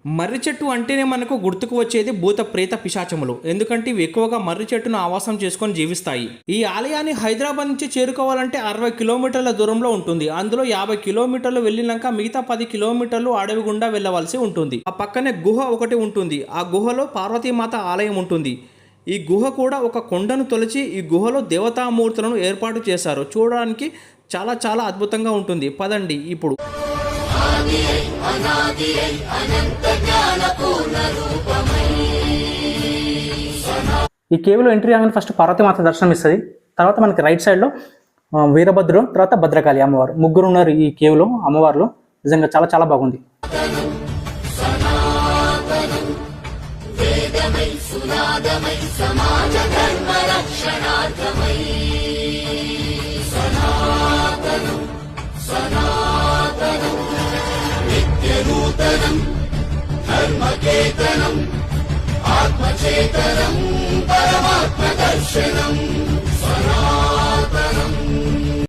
మర్రి చెట్టు అంటేనే మనకు గుర్తుకు వచ్చేది భూత ప్రేత పిశాచములు. ఎందుకంటే ఇవి ఎక్కువగా మర్రి చెట్టును ఆవాసం చేసుకొని జీవిస్తాయి. ఈ ఆలయాన్ని హైదరాబాద్ నుంచి చేరుకోవాలంటే 60 కిలోమీటర్ల దూరంలో ఉంటుంది. అందులో 50 కిలోమీటర్లు వెళ్ళినాక మిగతా 10 కిలోమీటర్లు అడవి గుండా వెళ్ళవలసి ఉంటుంది. ఆ పక్కనే గుహ ఒకటి ఉంటుంది. ఆ గుహలో పార్వతీమాత ఆలయం ఉంటుంది. ఈ గుహ కూడా ఒక కొండను తొలిచి ఈ గుహలో దేవతామూర్తులను ఏర్పాటు చేశారు. చూడడానికి చాలా చాలా అద్భుతంగా ఉంటుంది. పదండి ఇప్పుడు. ఈ కేవ్లో ఎంట్రీ కాగానే ఫస్ట్ పార్వతీమాత దర్శనం ఇస్తుంది. తర్వాత మనకి రైట్ సైడ్లో వీరభద్రుడు, తర్వాత భద్రకాళి అమ్మవారు ముగ్గురు ఉన్నారు ఈ కేవ్లో అమ్మవార్లు. నిజంగా చాలా చాలా బాగుంది. ధర్మకేతనం ఆత్మచేతనం పరమాత్మ దర్శనం.